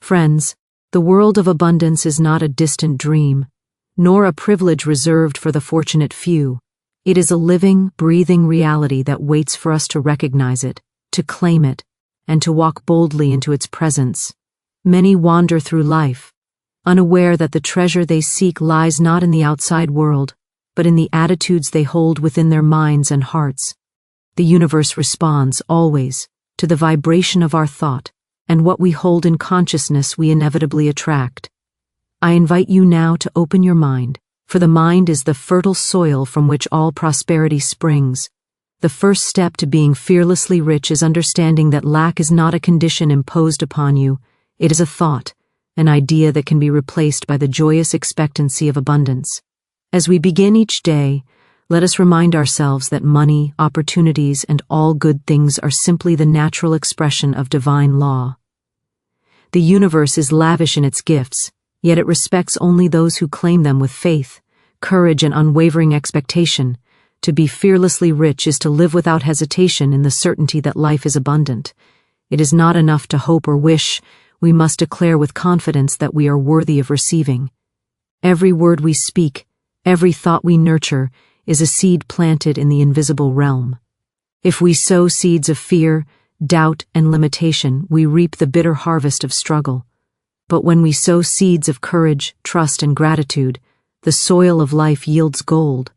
Friends, the world of abundance is not a distant dream, nor a privilege reserved for the fortunate few. It is a living, breathing reality that waits for us to recognize it, to claim it, and to walk boldly into its presence. Many wander through life, unaware that the treasure they seek lies not in the outside world, but in the attitudes they hold within their minds and hearts. The universe responds, always, to the vibration of our thought, and what we hold in consciousness we inevitably attract. I invite you now to open your mind, for the mind is the fertile soil from which all prosperity springs. The first step to being fearlessly rich is understanding that lack is not a condition imposed upon you. It is a thought, an idea that can be replaced by the joyous expectancy of abundance. As we begin each day, let us remind ourselves that money, opportunities, and all good things are simply the natural expression of divine law. The universe is lavish in its gifts, yet it respects only those who claim them with faith, courage, and unwavering expectation. To be fearlessly rich is to live without hesitation in the certainty that life is abundant. It is not enough to hope or wish, we must declare with confidence that we are worthy of receiving. Every word we speak, every thought we nurture, is a seed planted in the invisible realm. If we sow seeds of fear, doubt, and limitation, we reap the bitter harvest of struggle. But when we sow seeds of courage, trust, and gratitude, the soil of life yields gold.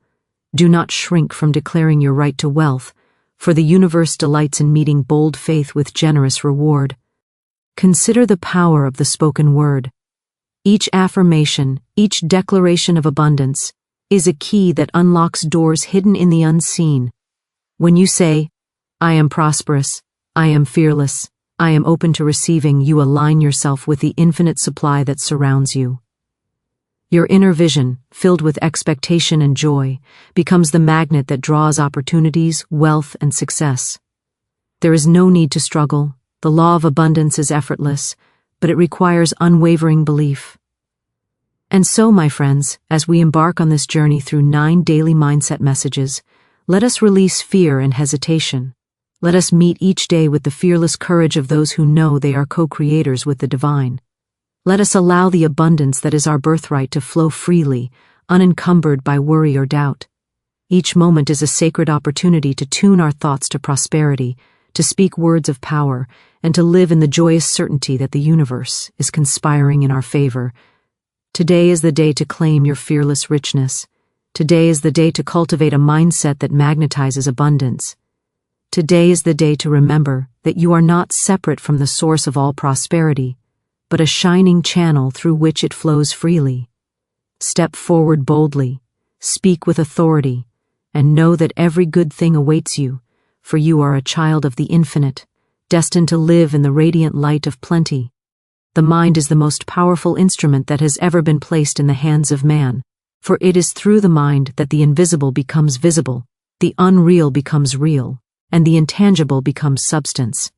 Do not shrink from declaring your right to wealth, for the universe delights in meeting bold faith with generous reward. Consider the power of the spoken word. Each affirmation, each declaration of abundance, is a key that unlocks doors hidden in the unseen. When you say, "I am prosperous, I am fearless, I am open to receiving," you align yourself with the infinite supply that surrounds you. Your inner vision, filled with expectation and joy, becomes the magnet that draws opportunities, wealth, and success. There is no need to struggle. The law of abundance is effortless, but it requires unwavering belief. And so, my friends, as we embark on this journey through 9 daily mindset messages, let us release fear and hesitation. Let us meet each day with the fearless courage of those who know they are co-creators with the divine. Let us allow the abundance that is our birthright to flow freely, unencumbered by worry or doubt. Each moment is a sacred opportunity to tune our thoughts to prosperity, to speak words of power, and to live in the joyous certainty that the universe is conspiring in our favor. Today is the day to claim your fearless richness. Today is the day to cultivate a mindset that magnetizes abundance. Today is the day to remember that you are not separate from the source of all prosperity, but a shining channel through which it flows freely. Step forward boldly, speak with authority, and know that every good thing awaits you, for you are a child of the infinite, destined to live in the radiant light of plenty. The mind is the most powerful instrument that has ever been placed in the hands of man, for it is through the mind that the invisible becomes visible, the unreal becomes real, and the intangible becomes substance.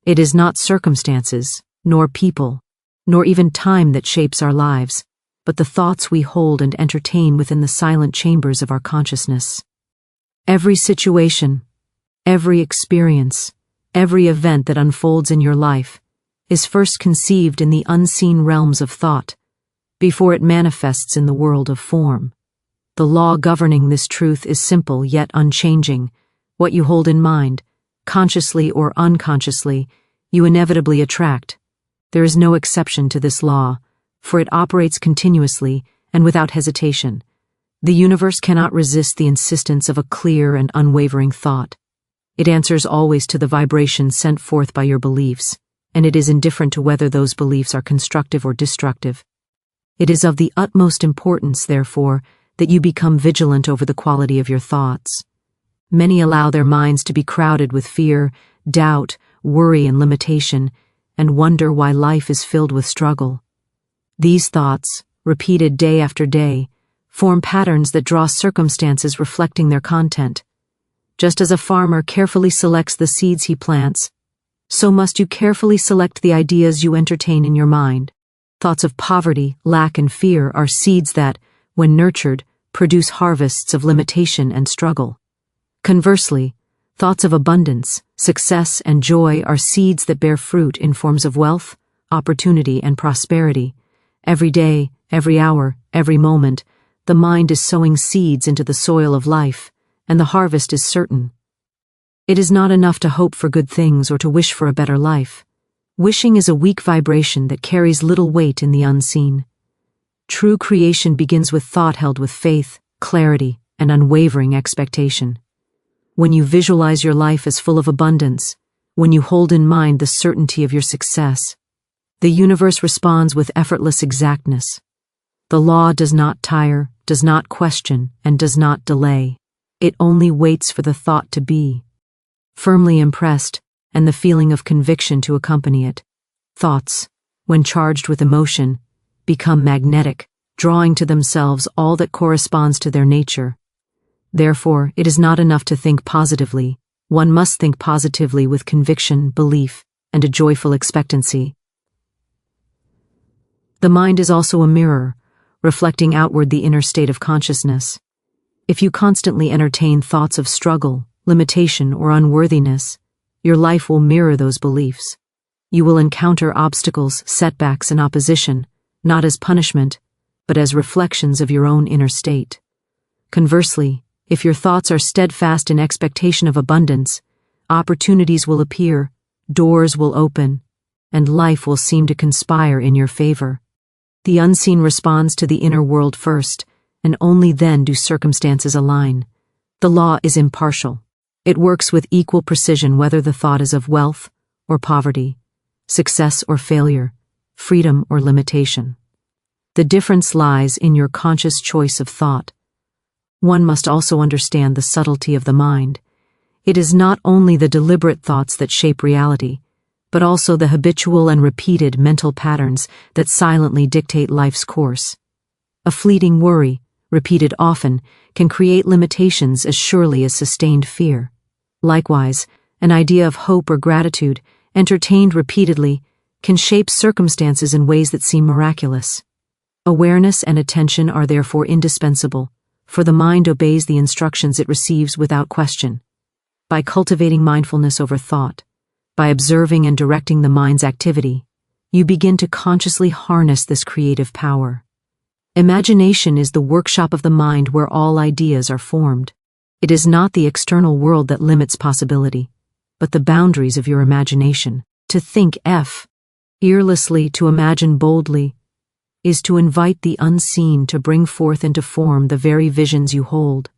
It is not circumstances, nor people, nor even time that shapes our lives, but the thoughts we hold and entertain within the silent chambers of our consciousness. Every situation, every experience, every event that unfolds in your life is first conceived in the unseen realms of thought, before it manifests in the world of form. The law governing this truth is simple yet unchanging. What you hold in mind, consciously or unconsciously, you inevitably attract. There is no exception to this law, for it operates continuously and without hesitation. The universe cannot resist the insistence of a clear and unwavering thought. It answers always to the vibration sent forth by your beliefs, and it is indifferent to whether those beliefs are constructive or destructive. It is of the utmost importance, therefore, that you become vigilant over the quality of your thoughts. Many allow their minds to be crowded with fear, doubt, worry, and limitation, and wonder why life is filled with struggle. These thoughts, repeated day after day, form patterns that draw circumstances reflecting their content. Just as a farmer carefully selects the seeds he plants, so must you carefully select the ideas you entertain in your mind. Thoughts of poverty, lack, and fear are seeds that, when nurtured, produce harvests of limitation and struggle. Conversely, thoughts of abundance, success, and joy are seeds that bear fruit in forms of wealth, opportunity, and prosperity. Every day, every hour, every moment, the mind is sowing seeds into the soil of life, and the harvest is certain. It is not enough to hope for good things or to wish for a better life. Wishing is a weak vibration that carries little weight in the unseen. True creation begins with thought held with faith, clarity, and unwavering expectation. When you visualize your life as full of abundance, when you hold in mind the certainty of your success, the universe responds with effortless exactness. The law does not tire, does not question, and does not delay. It only waits for the thought to be firmly impressed and the feeling of conviction to accompany it. Thoughts, when charged with emotion, become magnetic, drawing to themselves all that corresponds to their nature. Therefore, it is not enough to think positively. One must think positively with conviction, belief, and a joyful expectancy. The mind is also a mirror, reflecting outward the inner state of consciousness. If you constantly entertain thoughts of struggle, limitation, or unworthiness, your life will mirror those beliefs. You will encounter obstacles, setbacks, and opposition, not as punishment, but as reflections of your own inner state. Conversely, if your thoughts are steadfast in expectation of abundance, opportunities will appear, doors will open, and life will seem to conspire in your favor. The unseen responds to the inner world first, and only then do circumstances align. The law is impartial. It works with equal precision whether the thought is of wealth or poverty, success or failure, freedom or limitation. The difference lies in your conscious choice of thought. One must also understand the subtlety of the mind. It is not only the deliberate thoughts that shape reality, but also the habitual and repeated mental patterns that silently dictate life's course. A fleeting worry, repeated often, can create limitations as surely as sustained fear. Likewise, an idea of hope or gratitude, entertained repeatedly, can shape circumstances in ways that seem miraculous. Awareness and attention are therefore indispensable, for the mind obeys the instructions it receives without question. By cultivating mindfulness over thought, by observing and directing the mind's activity, you begin to consciously harness this creative power. Imagination is the workshop of the mind where all ideas are formed. It is not the external world that limits possibility, but the boundaries of your imagination. To think fearlessly, to imagine boldly, is to invite the unseen to bring forth into form the very visions you hold.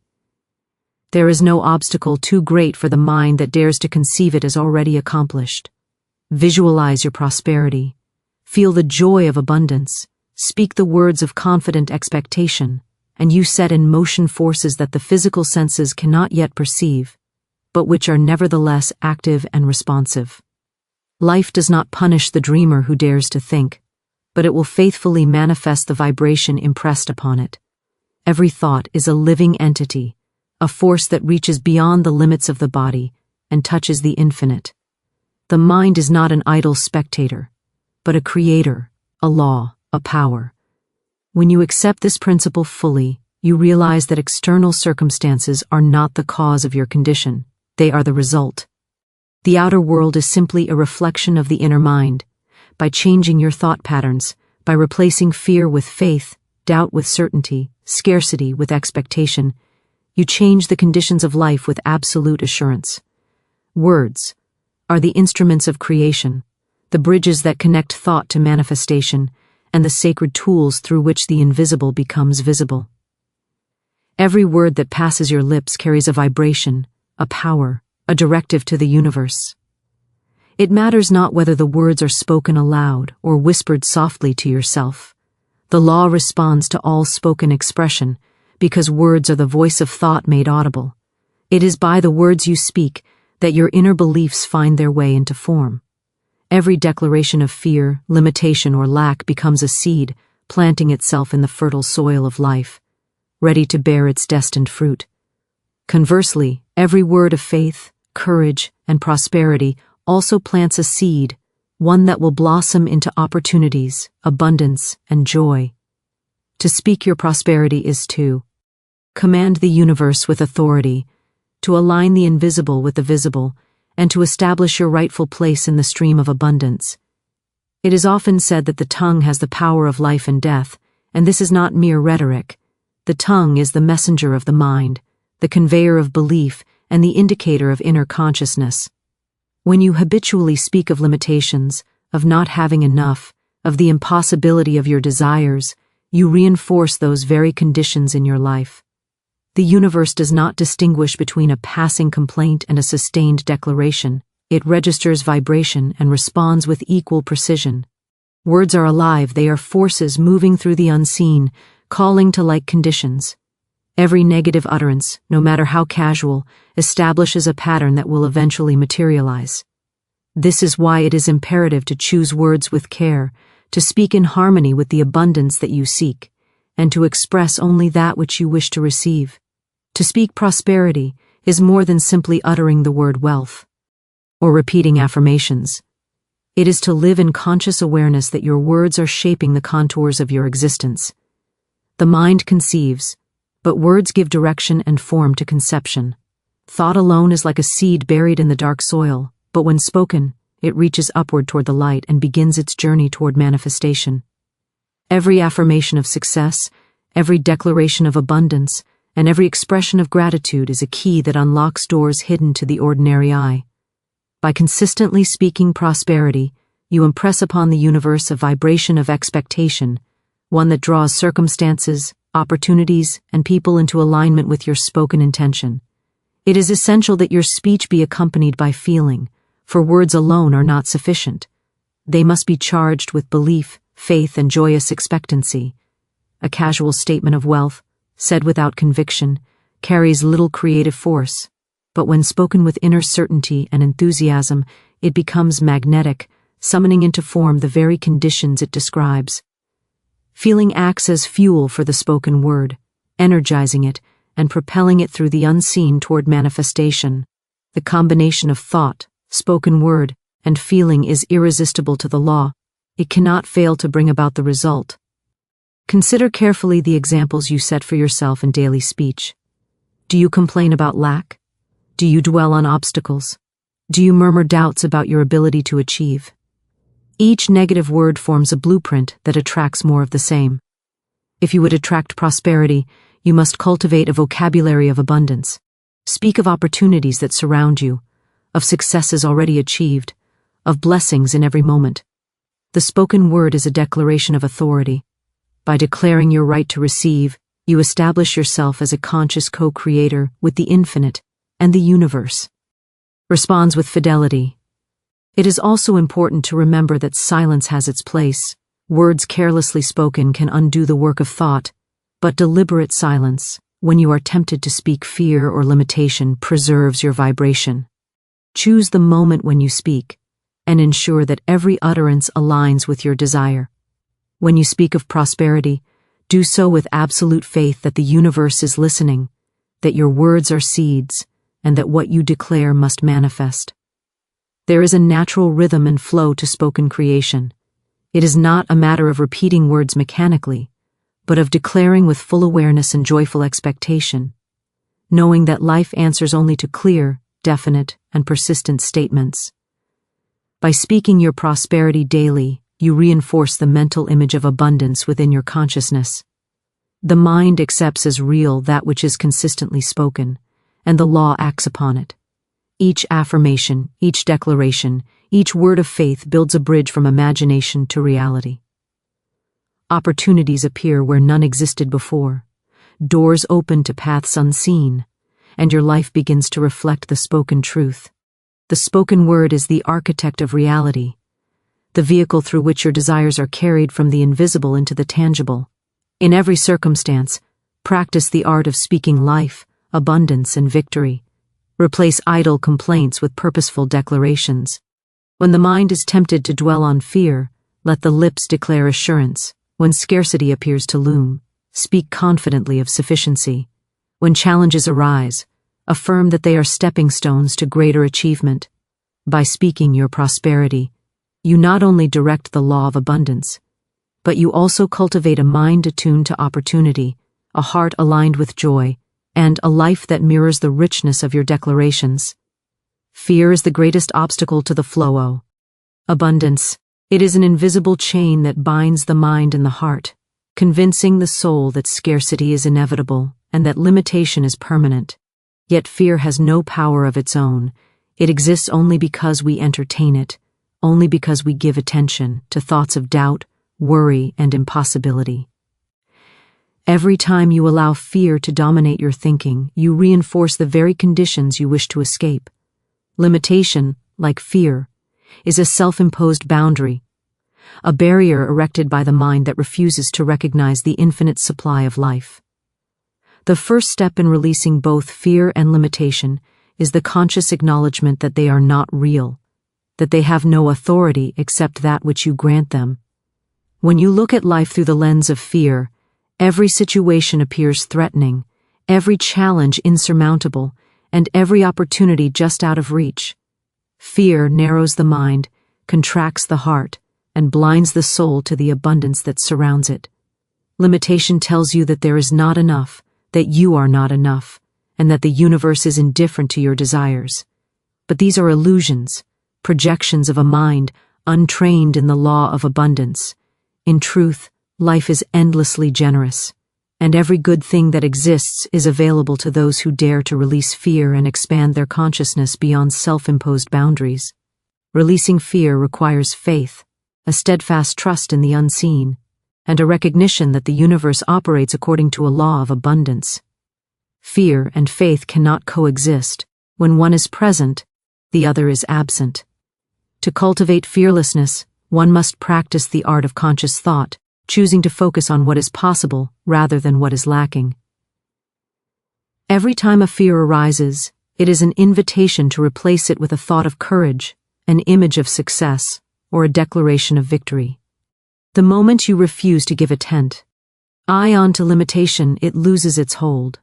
There is no obstacle too great for the mind that dares to conceive it as already accomplished. Visualize your prosperity. Feel the joy of abundance. Speak the words of confident expectation, and you set in motion forces that the physical senses cannot yet perceive, but which are nevertheless active and responsive. Life does not punish the dreamer who dares to think, but it will faithfully manifest the vibration impressed upon it. Every thought is a living entity, a force that reaches beyond the limits of the body and touches the infinite. The mind is not an idle spectator, but a creator, a law, a power. When you accept this principle fully, you realize that external circumstances are not the cause of your condition, they are the result. The outer world is simply a reflection of the inner mind. By changing your thought patterns, by replacing fear with faith, doubt with certainty, scarcity with expectation, you change the conditions of life with absolute assurance. Words are the instruments of creation, the bridges that connect thought to manifestation, and the sacred tools through which the invisible becomes visible. Every word that passes your lips carries a vibration, a power, a directive to the universe. It matters not whether the words are spoken aloud or whispered softly to yourself. The law responds to all spoken expression, because words are the voice of thought made audible. It is by the words you speak that your inner beliefs find their way into form. Every declaration of fear, limitation, or lack becomes a seed, planting itself in the fertile soil of life, ready to bear its destined fruit. Conversely, every word of faith, courage, and prosperity also plants a seed, one that will blossom into opportunities, abundance, and joy. To speak your prosperity is to command the universe with authority, to align the invisible with the visible, and to establish your rightful place in the stream of abundance. It is often said that the tongue has the power of life and death, and this is not mere rhetoric. The tongue is the messenger of the mind, the conveyor of belief, and the indicator of inner consciousness. When you habitually speak of limitations, of not having enough, of the impossibility of your desires, you reinforce those very conditions in your life. The universe does not distinguish between a passing complaint and a sustained declaration. It registers vibration and responds with equal precision. Words are alive, they are forces moving through the unseen, calling to like conditions. Every negative utterance, no matter how casual, establishes a pattern that will eventually materialize. This is why it is imperative to choose words with care, to speak in harmony with the abundance that you seek, and to express only that which you wish to receive. To speak prosperity is more than simply uttering the word wealth or repeating affirmations. It is to live in conscious awareness that your words are shaping the contours of your existence. The mind conceives, but words give direction and form to conception. Thought alone is like a seed buried in the dark soil, but when spoken, it reaches upward toward the light and begins its journey toward manifestation. Every affirmation of success, every declaration of abundance, and every expression of gratitude is a key that unlocks doors hidden to the ordinary eye. By consistently speaking prosperity, you impress upon the universe a vibration of expectation, one that draws circumstances, opportunities, and people into alignment with your spoken intention. It is essential that your speech be accompanied by feeling, for words alone are not sufficient. They must be charged with belief, faith, and joyous expectancy. A casual statement of wealth, said without conviction, carries little creative force, but when spoken with inner certainty and enthusiasm, it becomes magnetic, summoning into form the very conditions it describes. Feeling acts as fuel for the spoken word, energizing it and propelling it through the unseen toward manifestation. The combination of thought, spoken word, and feeling is irresistible to the law. It cannot fail to bring about the result. Consider carefully the examples you set for yourself in daily speech. Do you complain about lack? Do you dwell on obstacles? Do you murmur doubts about your ability to achieve? Each negative word forms a blueprint that attracts more of the same. If you would attract prosperity, you must cultivate a vocabulary of abundance. Speak of opportunities that surround you, of successes already achieved, of blessings in every moment. The spoken word is a declaration of authority. By declaring your right to receive, you establish yourself as a conscious co-creator with the infinite and the universe. Responds with fidelity. It is also important to remember that silence has its place. Words carelessly spoken can undo the work of thought, but deliberate silence, when you are tempted to speak fear or limitation, preserves your vibration. Choose the moment when you speak, and ensure that every utterance aligns with your desire. When you speak of prosperity, do so with absolute faith that the universe is listening, that your words are seeds, and that what you declare must manifest. There is a natural rhythm and flow to spoken creation. It is not a matter of repeating words mechanically, but of declaring with full awareness and joyful expectation, knowing that life answers only to clear, definite, and persistent statements. By speaking your prosperity daily, you reinforce the mental image of abundance within your consciousness. The mind accepts as real that which is consistently spoken, and the law acts upon it. Each affirmation, each declaration, each word of faith builds a bridge from imagination to reality. Opportunities appear where none existed before. Doors open to paths unseen, and your life begins to reflect the spoken truth. The spoken word is the architect of reality, the vehicle through which your desires are carried from the invisible into the tangible. In every circumstance, practice the art of speaking life, abundance, and victory. Replace idle complaints with purposeful declarations. When the mind is tempted to dwell on fear, let the lips declare assurance. When scarcity appears to loom, speak confidently of sufficiency. When challenges arise, affirm that they are stepping stones to greater achievement. By speaking your prosperity, you not only direct the law of abundance, but you also cultivate a mind attuned to opportunity, a heart aligned with joy, and a life that mirrors the richness of your declarations. Fear is the greatest obstacle to the flow of abundance. It is an invisible chain that binds the mind and the heart, convincing the soul that scarcity is inevitable and that limitation is permanent. Yet fear has no power of its own. It exists only because we entertain it, only because we give attention to thoughts of doubt, worry, and impossibility. Every time you allow fear to dominate your thinking, you reinforce the very conditions you wish to escape. Limitation, like fear, is a self-imposed boundary, a barrier erected by the mind that refuses to recognize the infinite supply of life. The first step in releasing both fear and limitation is the conscious acknowledgement that they are not real, that they have no authority except that which you grant them. When you look at life through the lens of fear, every situation appears threatening, every challenge insurmountable, and every opportunity just out of reach. Fear narrows the mind, contracts the heart, and blinds the soul to the abundance that surrounds it. Limitation tells you that there is not enough, that you are not enough, and that the universe is indifferent to your desires. But these are illusions, projections of a mind untrained in the law of abundance. In truth, life is endlessly generous, and every good thing that exists is available to those who dare to release fear and expand their consciousness beyond self-imposed boundaries. Releasing fear requires faith, a steadfast trust in the unseen, and a recognition that the universe operates according to a law of abundance. Fear and faith cannot coexist. When one is present, the other is absent. To cultivate fearlessness, one must practice the art of conscious thought, choosing to focus on what is possible rather than what is lacking. Every time a fear arises, it is an invitation to replace it with a thought of courage, an image of success, or a declaration of victory. The moment you refuse to give eye on to limitation, it loses its hold.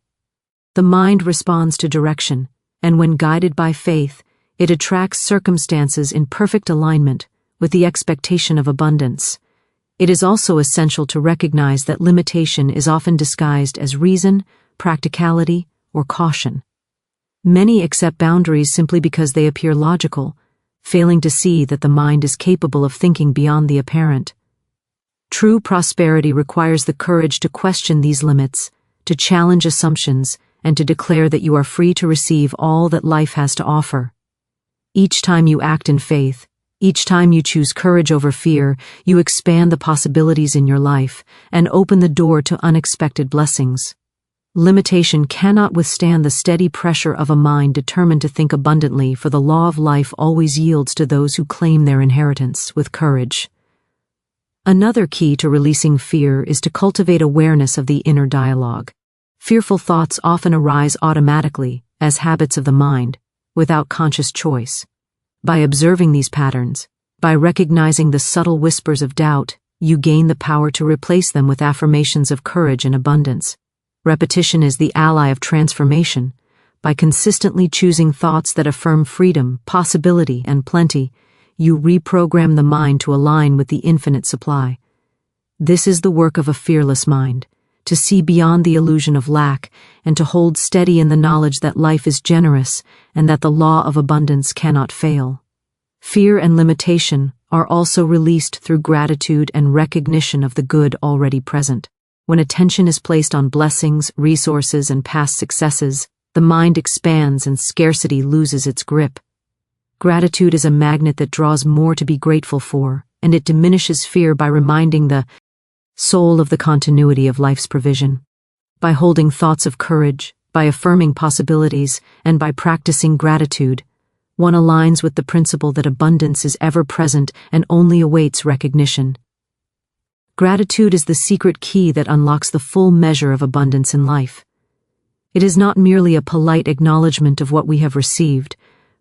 The mind responds to direction, and when guided by faith, it attracts circumstances in perfect alignment with the expectation of abundance. It is also essential to recognize that limitation is often disguised as reason, practicality, or caution. Many accept boundaries simply because they appear logical, failing to see that the mind is capable of thinking beyond the apparent. True prosperity requires the courage to question these limits, to challenge assumptions, and to declare that you are free to receive all that life has to offer. Each time you act in faith, each time you choose courage over fear, you expand the possibilities in your life and open the door to unexpected blessings. Limitation cannot withstand the steady pressure of a mind determined to think abundantly, for the law of life always yields to those who claim their inheritance with courage. Another key to releasing fear is to cultivate awareness of the inner dialogue. Fearful thoughts often arise automatically, as habits of the mind, without conscious choice. By observing these patterns, by recognizing the subtle whispers of doubt, you gain the power to replace them with affirmations of courage and abundance. Repetition is the ally of transformation. By consistently choosing thoughts that affirm freedom, possibility, and plenty, you reprogram the mind to align with the infinite supply. This is the work of a fearless mind, to see beyond the illusion of lack and to hold steady in the knowledge that life is generous and that the law of abundance cannot fail. Fear and limitation are also released through gratitude and recognition of the good already present. When attention is placed on blessings, resources, and past successes, the mind expands and scarcity loses its grip. Gratitude is a magnet that draws more to be grateful for, and it diminishes fear by reminding the soul of the continuity of life's provision. By holding thoughts of courage, by affirming possibilities, and by practicing gratitude, one aligns with the principle that abundance is ever present and only awaits recognition. Gratitude is the secret key that unlocks the full measure of abundance in life. It is not merely a polite acknowledgement of what we have received,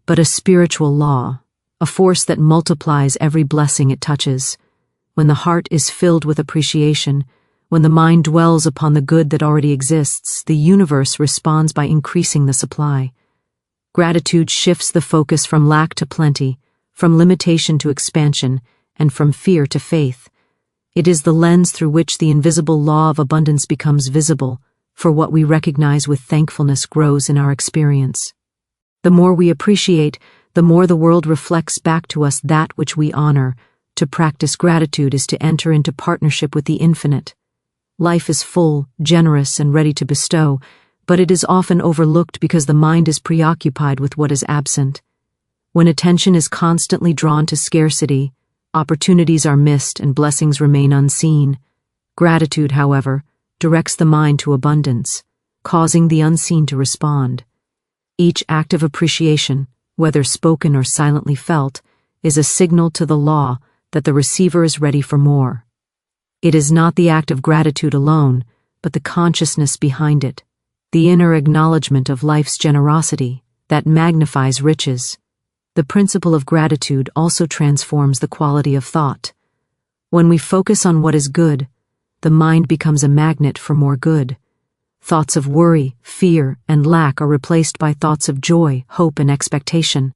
but a spiritual law, a force that multiplies every blessing it touches. When the heart is filled with appreciation, when the mind dwells upon the good that already exists, the universe responds by increasing the supply. Gratitude shifts the focus from lack to plenty, from limitation to expansion, and from fear to faith. It is the lens through which the invisible law of abundance becomes visible, for what we recognize with thankfulness grows in our experience. The more we appreciate, the more the world reflects back to us that which we honor, To practice gratitude is to enter into partnership with the infinite. Life is full, generous, and ready to bestow, but it is often overlooked because the mind is preoccupied with what is absent. When attention is constantly drawn to scarcity, opportunities are missed and blessings remain unseen. Gratitude, however, directs the mind to abundance, causing the unseen to respond. Each act of appreciation, whether spoken or silently felt, is a signal to the law that the receiver is ready for more. It is not the act of gratitude alone, but the consciousness behind it, the inner acknowledgement of life's generosity, that magnifies riches. The principle of gratitude also transforms the quality of thought. When we focus on what is good, the mind becomes a magnet for more good. Thoughts of worry, fear, and lack are replaced by thoughts of joy, hope, and expectation.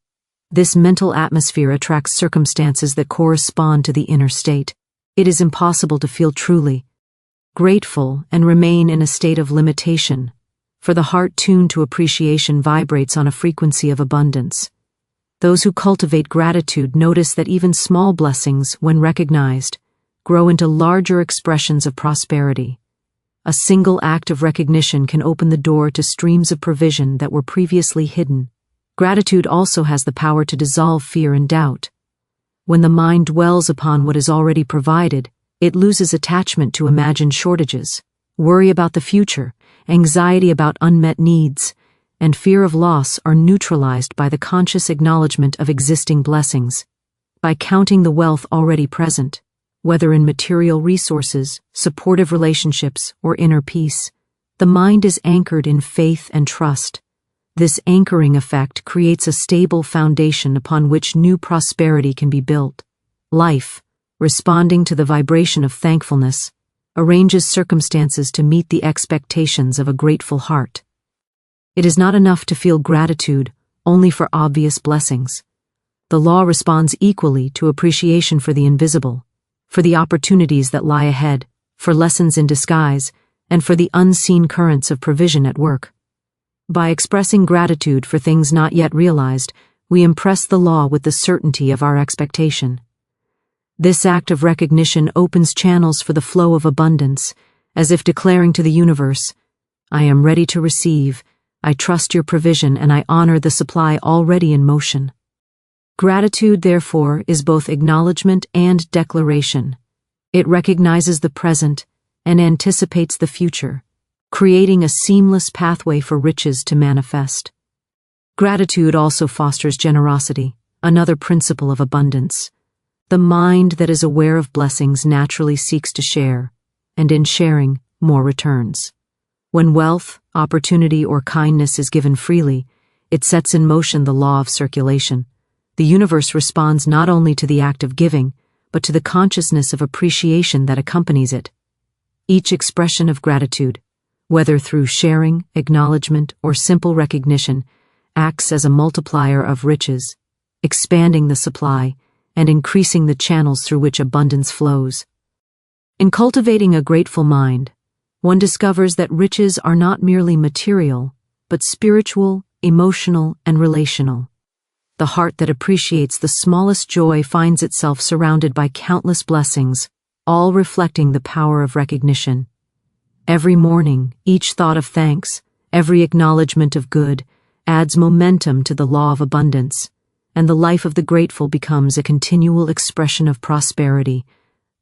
This mental atmosphere attracts circumstances that correspond to the inner state. It is impossible to feel truly grateful and remain in a state of limitation, for the heart tuned to appreciation vibrates on a frequency of abundance. Those who cultivate gratitude notice that even small blessings, when recognized, grow into larger expressions of prosperity. A single act of recognition can open the door to streams of provision that were previously hidden. Gratitude also has the power to dissolve fear and doubt. When the mind dwells upon what is already provided, it loses attachment to imagined shortages, worry about the future, anxiety about unmet needs, and fear of loss are neutralized by the conscious acknowledgement of existing blessings. By counting the wealth already present, whether in material resources, supportive relationships, or inner peace, the mind is anchored in faith and trust. This anchoring effect creates a stable foundation upon which new prosperity can be built. Life, responding to the vibration of thankfulness, arranges circumstances to meet the expectations of a grateful heart. It is not enough to feel gratitude only for obvious blessings. The law responds equally to appreciation for the invisible, for the opportunities that lie ahead, for lessons in disguise, and for the unseen currents of provision at work. By expressing gratitude for things not yet realized, we impress the law with the certainty of our expectation. This act of recognition opens channels for the flow of abundance, as if declaring to the universe, "I am ready to receive, I trust your provision, and I honor the supply already in motion." Gratitude, therefore, is both acknowledgement and declaration. It recognizes the present and anticipates the future, creating a seamless pathway for riches to manifest. Gratitude also fosters generosity, another principle of abundance. The mind that is aware of blessings naturally seeks to share, and in sharing, more returns. When wealth, opportunity, or kindness is given freely, it sets in motion the law of circulation. The universe responds not only to the act of giving, but to the consciousness of appreciation that accompanies it. Each expression of gratitude, whether through sharing, acknowledgement, or simple recognition, acts as a multiplier of riches, expanding the supply and increasing the channels through which abundance flows. In cultivating a grateful mind, one discovers that riches are not merely material, but spiritual, emotional, and relational. The heart that appreciates the smallest joy finds itself surrounded by countless blessings, all reflecting the power of recognition. Every morning, each thought of thanks, every acknowledgement of good, adds momentum to the law of abundance, and the life of the grateful becomes a continual expression of prosperity,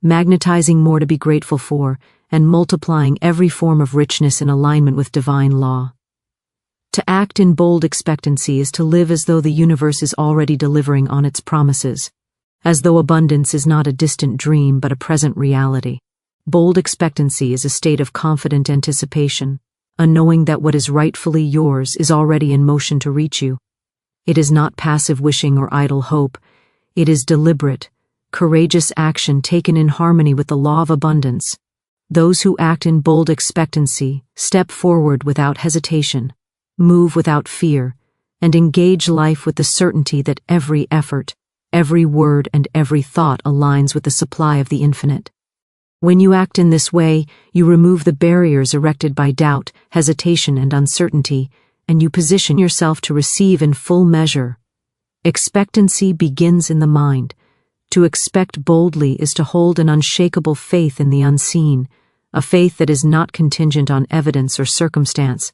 magnetizing more to be grateful for and multiplying every form of richness in alignment with divine law. To act in bold expectancy is to live as though the universe is already delivering on its promises, as though abundance is not a distant dream but a present reality. Bold expectancy is a state of confident anticipation, a knowing that what is rightfully yours is already in motion to reach you. It is not passive wishing or idle hope. It is deliberate, courageous action taken in harmony with the law of abundance. Those who act in bold expectancy step forward without hesitation, move without fear, and engage life with the certainty that every effort, every word, and every thought aligns with the supply of the infinite. When you act in this way, you remove the barriers erected by doubt, hesitation, and uncertainty, and you position yourself to receive in full measure. Expectancy begins in the mind, To expect boldly is to hold an unshakable faith in the unseen, a faith that is not contingent on evidence or circumstance.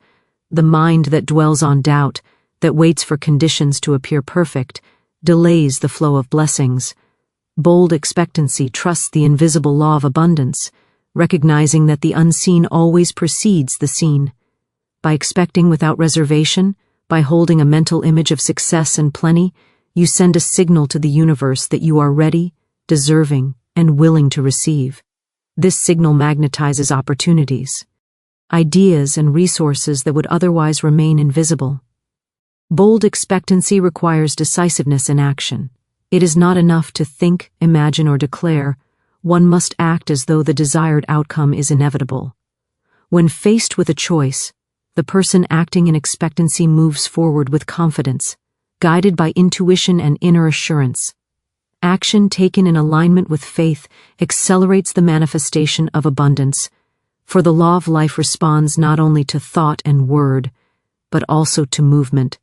The mind that dwells on doubt, that waits for conditions to appear perfect, delays the flow of blessings. Bold expectancy trusts the invisible law of abundance, recognizing that the unseen always precedes the seen. By expecting without reservation, by holding a mental image of success and plenty, you send a signal to the universe that you are ready, deserving, and willing to receive. This signal magnetizes opportunities, ideas, and resources that would otherwise remain invisible. Bold expectancy requires decisiveness in action. It is not enough to think, imagine, or declare. One must act as though the desired outcome is inevitable. When faced with a choice, the person acting in expectancy moves forward with confidence, guided by intuition and inner assurance. Action taken in alignment with faith accelerates the manifestation of abundance, for the law of life responds not only to thought and word, but also to movement.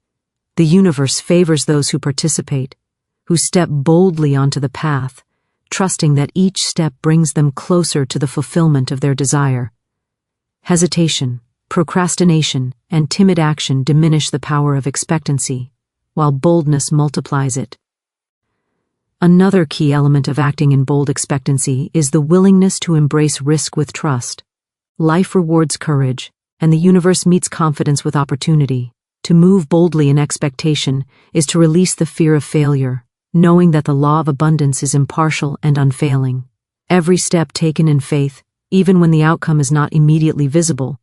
The universe favors those who participate, who step boldly onto the path, trusting that each step brings them closer to the fulfillment of their desire. Hesitation, procrastination, and timid action diminish the power of expectancy, while boldness multiplies it. Another key element of acting in bold expectancy is the willingness to embrace risk with trust. Life rewards courage, and the universe meets confidence with opportunity. To move boldly in expectation is to release the fear of failure, knowing that the law of abundance is impartial and unfailing. Every step taken in faith, even when the outcome is not immediately visible,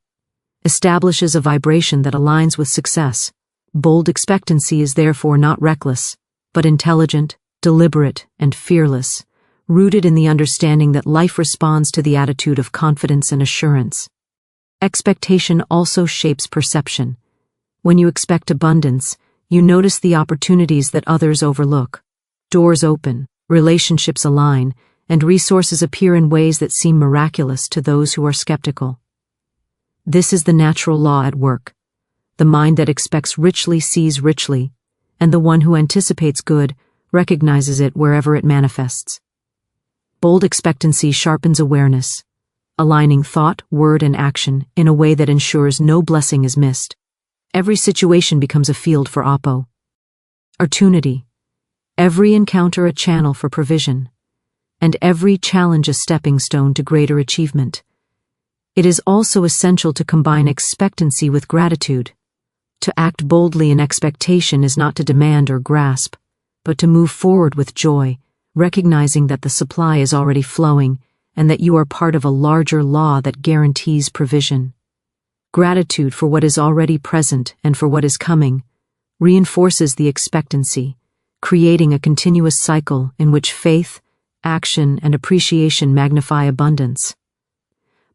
establishes a vibration that aligns with success. Bold expectancy is therefore not reckless, but intelligent, deliberate, and fearless, rooted in the understanding that life responds to the attitude of confidence and assurance. Expectation also shapes perception. When you expect abundance, you notice the opportunities that others overlook. Doors open, relationships align, and resources appear in ways that seem miraculous to those who are skeptical. This is the natural law at work. The mind that expects richly sees richly, and the one who anticipates good recognizes it wherever it manifests. Bold expectancy sharpens awareness, aligning thought, word, and action in a way that ensures no blessing is missed. Every situation becomes a field for opportunity, every encounter a channel for provision, and every challenge a stepping stone to greater achievement. It is also essential to combine expectancy with gratitude. To act boldly in expectation is not to demand or grasp, but to move forward with joy, recognizing that the supply is already flowing and that you are part of a larger law that guarantees provision. Gratitude for what is already present and for what is coming reinforces the expectancy, creating a continuous cycle in which faith, action, and appreciation magnify abundance.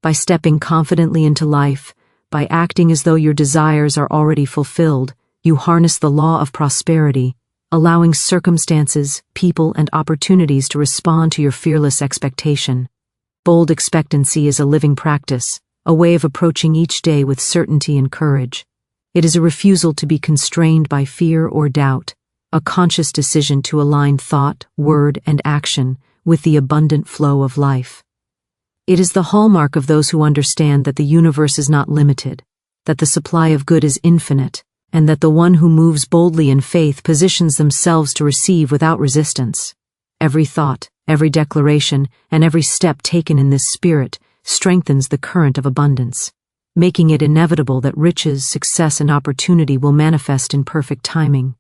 By stepping confidently into life, by acting as though your desires are already fulfilled, you harness the law of prosperity, allowing circumstances, people, and opportunities to respond to your fearless expectation. Bold expectancy is a living practice, a way of approaching each day with certainty and courage. It is a refusal to be constrained by fear or doubt, a conscious decision to align thought, word, and action with the abundant flow of life. It is the hallmark of those who understand that the universe is not limited, that the supply of good is infinite, and that the one who moves boldly in faith positions themselves to receive without resistance. Every thought, every declaration, and every step taken in this spirit strengthens the current of abundance, making it inevitable that riches, success, and opportunity will manifest in perfect timing.